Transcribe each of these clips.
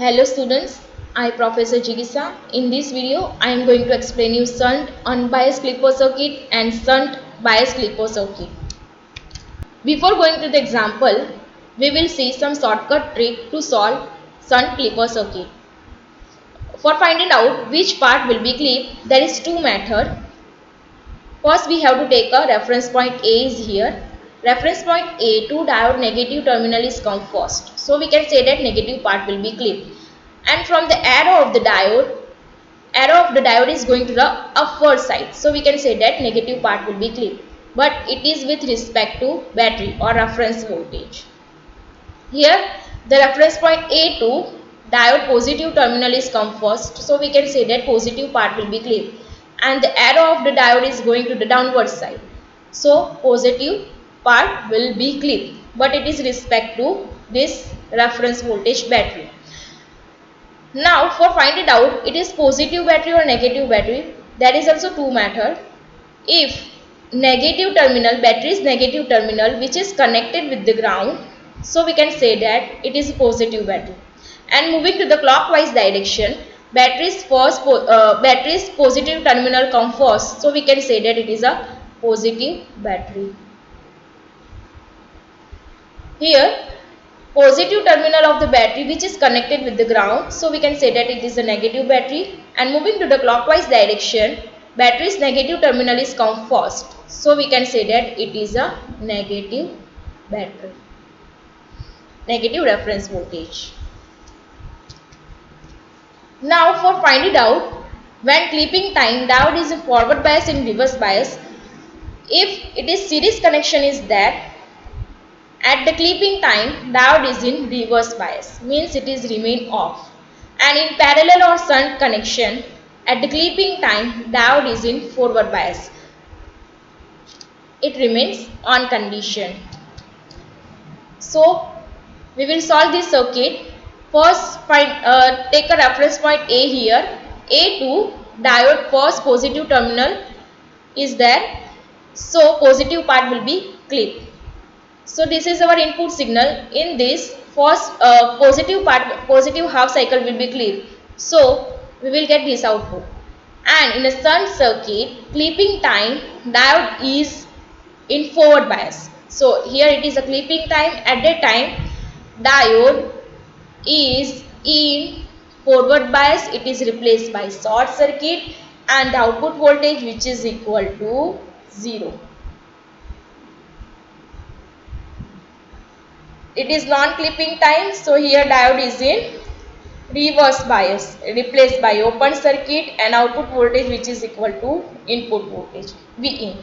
Hello students, I Professor Jigisa. In this video, I am going to explain you Shunt unbiased clipper circuit and Shunt biased clipper circuit. Before going to the example, we will see some shortcut trick to solve Shunt clipper circuit. For finding out which part will be clipped, there is two methods. First, we have to take a reference point A is here. Reference point A to diode negative terminal is come first. So we can say that negative part will be clipped. And from the arrow of the diode is going to the upward side. So we can say that negative part will be clipped. But it is with respect to battery or reference voltage. Here the reference point A2 diode positive terminal is come first. So we can say that positive part will be clipped. And the arrow of the diode is going to the downward side. So positive part will be clipped. But it is respect to this reference voltage battery. Now for finding out it is positive battery or negative battery, there is also two method. If negative terminal, battery is negative terminal which is connected with the ground, so we can say that it is positive battery. And moving to the clockwise direction, battery's positive terminal come first, so we can say that it is a positive battery. Here positive terminal of the battery which is connected with the ground, so we can say that it is a negative battery. And moving to the clockwise direction, battery's negative terminal is come first, so we can say that it is a negative battery, negative reference voltage. Now for finding out when clipping time diode is in forward bias and reverse bias, if it is series connection is there, at the clipping time, diode is in reverse bias, means it is remain off. And in parallel or shunt connection, at the clipping time, diode is in forward bias. It remains on condition. So, we will solve this circuit. First, take a reference point A here. A2 diode first positive terminal is there. So, positive part will be clipped. So this is our input signal. In this first positive half cycle will be clipped. So we will get this output. And in a shunt circuit, clipping time diode is in forward bias. So here it is a clipping time. At that time diode is in forward bias. It is replaced by short circuit and the output voltage which is equal to 0. It is non-clipping time, so here diode is in reverse bias, replaced by open circuit and output voltage which is equal to input voltage Vin.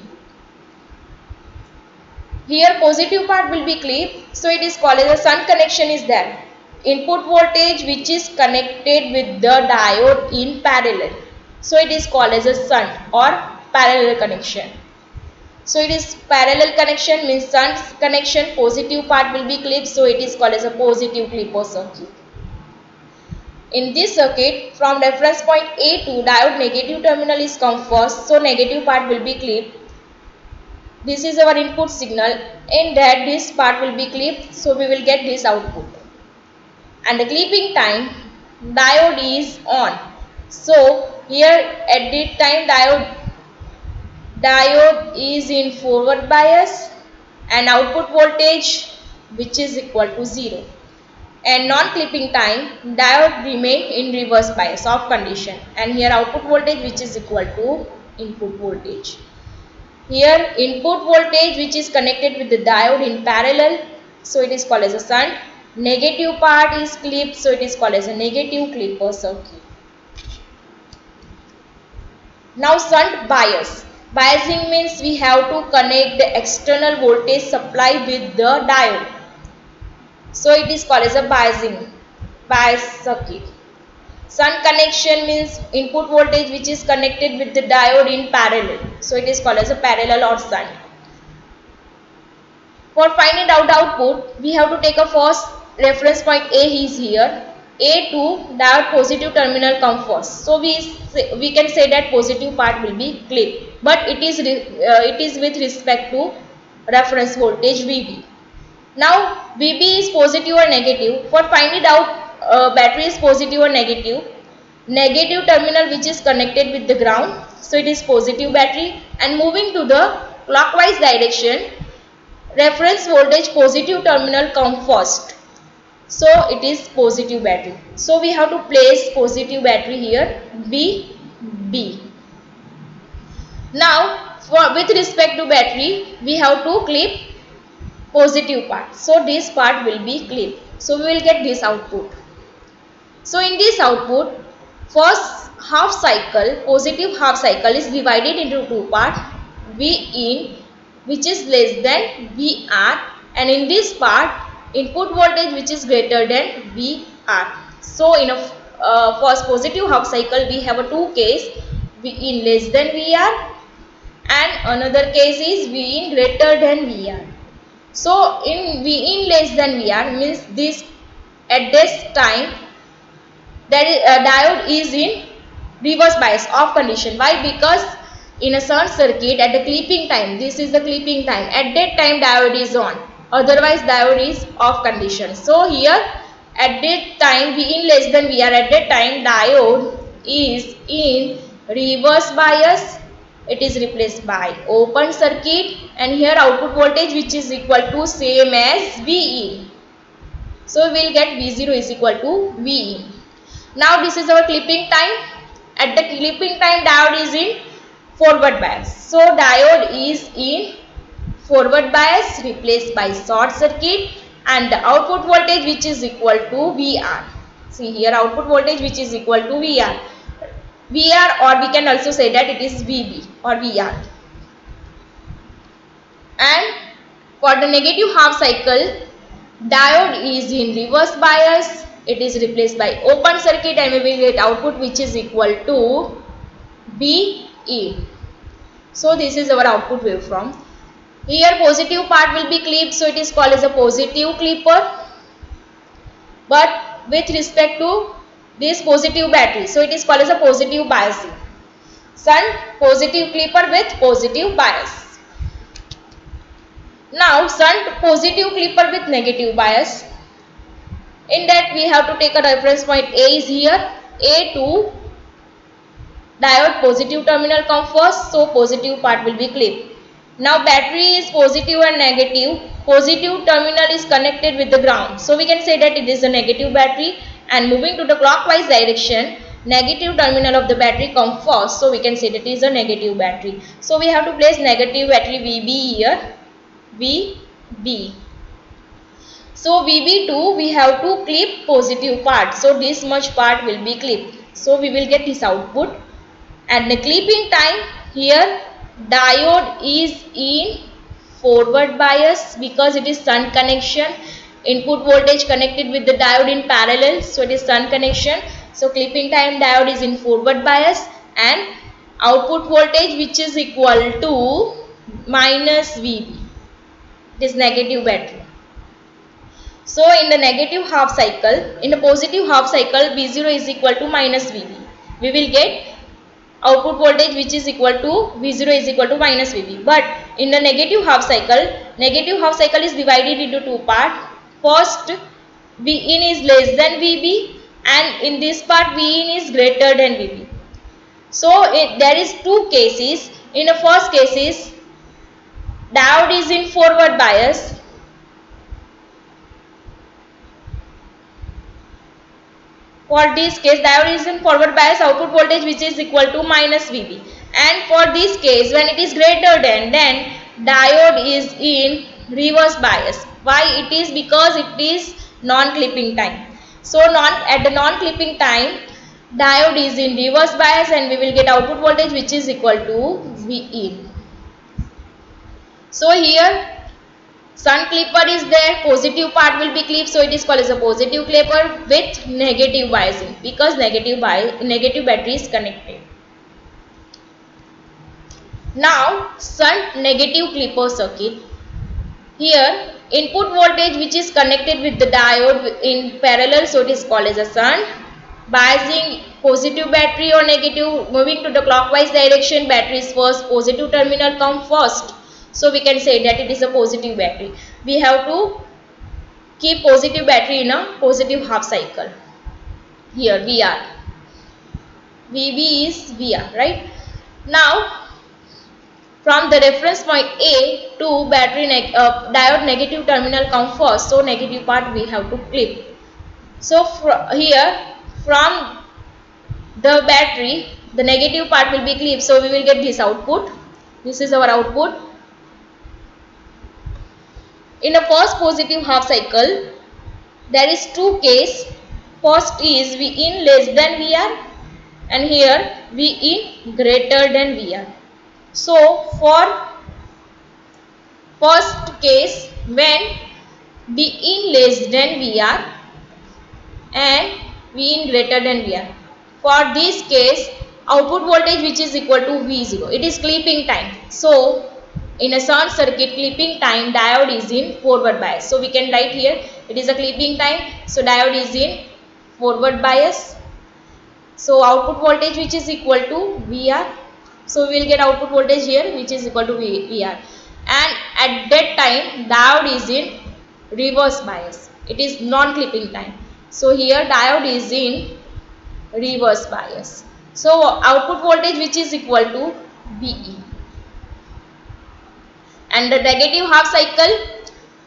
Here positive part will be clipped, so it is called as a shunt connection is there. Input voltage which is connected with the diode in parallel, so it is called as a shunt or parallel connection. So it is parallel connection, means shunt connection, positive part will be clipped, so it is called as a positive clipper circuit. In this circuit, from reference point A to diode negative terminal is come first, so negative part will be clipped. This is our input signal. In that this part will be clipped, so we will get this output. And the clipping time diode is on. So here at this time diode is in forward bias and output voltage which is equal to 0. And non-clipping time diode remain in reverse bias off condition, and here output voltage which is equal to input voltage. Here input voltage which is connected with the diode in parallel, so it is called as a shunt. Negative part is clipped, so it is called as a negative clipper circuit. Now shunt bias. Biasing means we have to connect the external voltage supply with the diode. So it is called as a bias circuit. Shunt connection means input voltage which is connected with the diode in parallel. So it is called as a parallel or shunt. For finding out output, we have to take a first reference point A is here. A2 diode positive terminal come first. So we can say that positive part will be clipped, but it is with respect to reference voltage VB. Now VB is positive or negative. For finding out battery is positive or negative, negative terminal which is connected with the ground, so it is positive battery, and moving to the clockwise direction, reference voltage positive terminal come first, so it is positive battery. So we have to place positive battery here, B. Now with respect to battery, we have to clip positive part, so this part will be clipped, so we will get this output. So in this output, first half cycle, positive half cycle is divided into two parts, V in which is less than VR, and in this part input voltage which is greater than VR. So in a first positive half cycle we have a two case, V in less than VR and another case is V in greater than VR. So in V in less than VR means this at this time that is, diode is in reverse bias off condition. Why? Because in a shunt circuit at the clipping time, this is the clipping time, at that time diode is on, otherwise diode is off condition. So here at that time V in less than VR, at that time diode is in reverse bias, it is replaced by open circuit, and here output voltage which is equal to same as V in. So we will get V0 is equal to V in. Now this is our clipping time. At the clipping time diode is in forward bias. So diode is in forward bias replaced by short circuit, and the output voltage which is equal to VR. See here output voltage which is equal to VR. VR, or we can also say that it is VB or VR. And for the negative half cycle, diode is in reverse bias, it is replaced by open circuit, and we will get output which is equal to BE. So this is our output waveform. Here positive part will be clipped, so it is called as a positive clipper. But with respect to this positive battery, so it is called as a positive biasing. Shunt positive clipper with positive bias. Now shunt positive clipper with negative bias. In that we have to take a reference point A is here, A2 diode positive terminal come first, so positive part will be clipped. Now battery is positive and negative, positive terminal is connected with the ground, so we can say that it is a negative battery, and moving to the clockwise direction, negative terminal of the battery come first, so we can say that it is a negative battery. So we have to place negative battery VB here, VB. So VB2 we have to clip positive part, so this much part will be clipped, so we will get this output. And the clipping time, here diode is in forward bias because it is shunt connection, input voltage connected with the diode in parallel, so it is shunt connection. So clipping time diode is in forward bias, and output voltage which is equal to minus VB, it is negative battery. So in the negative half cycle, in the positive half cycle, V0 is equal to minus VB. We will get output voltage which is equal to V0 is equal to minus VB. But in the negative half cycle is divided into two parts. First, V in is less than VB, and in this part V in is greater than VB. So there is two cases. In the first cases, diode is in forward bias. For this case, diode is in forward bias, output voltage which is equal to minus VB. And for this case, when it is greater than, then diode is in reverse bias. Why it is? Because it is non-clipping time. So at the non-clipping time, diode is in reverse bias, and we will get output voltage which is equal to VE. So here shunt clipper is there, positive part will be clipped, so it is called as a positive clipper with negative biasing because negative battery is connected. Now shunt negative clipper circuit. Here input voltage which is connected with the diode in parallel, so it is called as a shunt. Biasing positive battery or negative, moving to the clockwise direction, battery is first, positive terminal come first. So we can say that it is a positive battery. We have to keep positive battery in a positive half cycle. here VR. VB is VR, right? Now from the reference point A to diode negative terminal come first, so negative part we have to clip. So here from the battery the negative part will be clipped, so we will get this output. This is our output. In the first positive half cycle there is two cases. First is V in less than VR and here V in greater than VR. So for first case when V in less than VR and V in greater than VR, for this case output voltage which is equal to V0, it is clipping time. So in a shunt circuit clipping time diode is in forward bias. So we can write here it is a clipping time, so diode is in forward bias. So output voltage which is equal to VR. So we will get output voltage here which is equal to VR. And at that time diode is in reverse bias. It is non-clipping time. So here diode is in reverse bias. So output voltage which is equal to VE. And the negative half cycle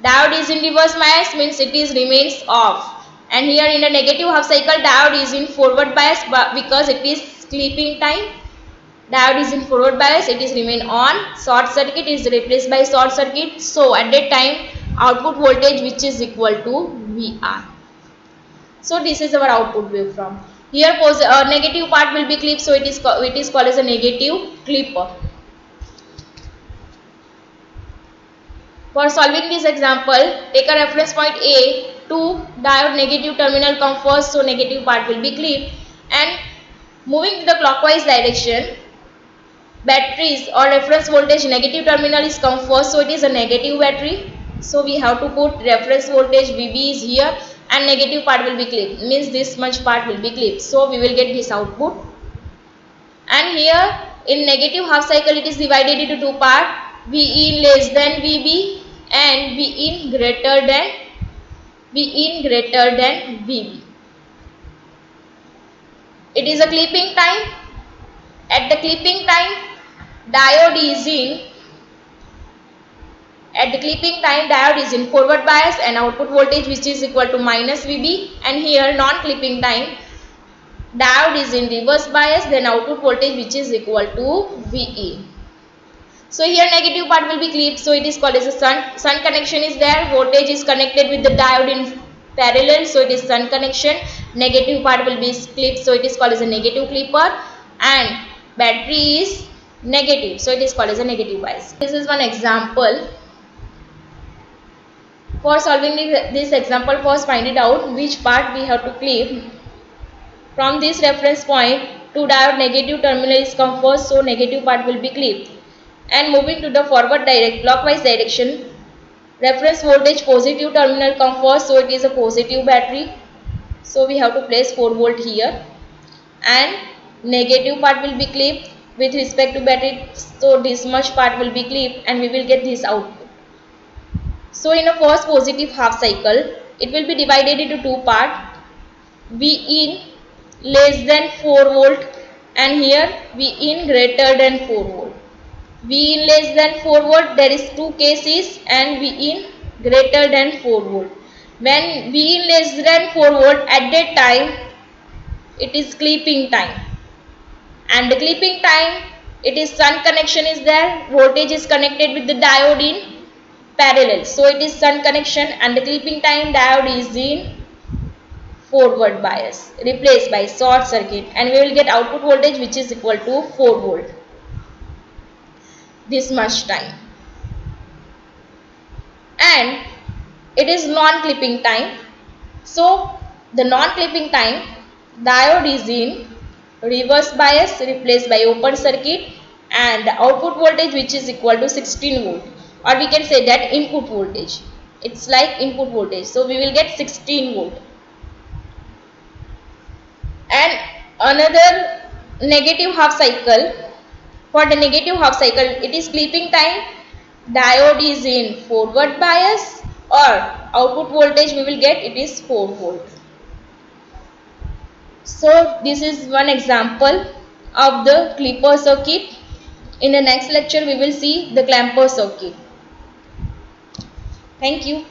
diode is in reverse bias means it is remains off. And here in the negative half cycle diode is in forward bias, but because it is clipping time diode is in forward bias, it is remain on. Short circuit is replaced by short circuit. So at that time output voltage which is equal to VR. So this is our output waveform. Here negative part will be clipped, so it is called as a negative clipper. For solving this example, take a reference point A, to diode negative terminal come first, so negative part will be clipped, and moving to the clockwise direction, batteries or reference voltage negative terminal is come first, so it is a negative battery. So we have to put reference voltage VB is here and negative part will be clipped, means this much part will be clipped. So we will get this output. And here in negative half cycle it is divided into two parts, V in less than VB and V in greater than VB. It is a clipping time. At the clipping time diode is in forward bias and output voltage which is equal to minus VB, and here non-clipping time diode is in reverse bias, then output voltage which is equal to VE. So here negative part will be clipped, so it is called as a shunt connection is there. Voltage is connected with the diode in parallel, so it is shunt connection. Negative part will be clipped, so it is called as a negative clipper, and battery is negative, so it is called as a negative bias. This is one example. For solving this example, first find it out which part we have to clip. From this reference point to diode negative terminal is come first, so negative part will be clipped. And moving to the forward clockwise direction, reference voltage positive terminal come first, so it is a positive battery. So we have to place 4 volt here, and negative part will be clipped with respect to battery. So this much part will be clipped, and we will get this output. So in a first positive half cycle, it will be divided into two parts, V in less than 4 volt and here V in greater than 4 volt. V in less than 4 volt there is two cases and V in greater than 4 volt. When V in less than 4 volt, at that time it is clipping time, and the clipping time it is shunt connection is there, voltage is connected with the diode in parallel, so it is shunt connection, and the clipping time diode is in forward bias replaced by short circuit, and we will get output voltage which is equal to 4 volt this much time. And it is non-clipping time, so the non-clipping time diode is in reverse bias replaced by open circuit, and the output voltage which is equal to 16 volt, or we can say that input voltage, it's like input voltage, so we will get 16 volt. And another negative half cycle, for the negative half cycle it is clipping time, diode is in forward bias, or output voltage we will get it is 4 volt. So this is one example of the clipper circuit. In the next lecture we will see the clamper circuit. Thank you.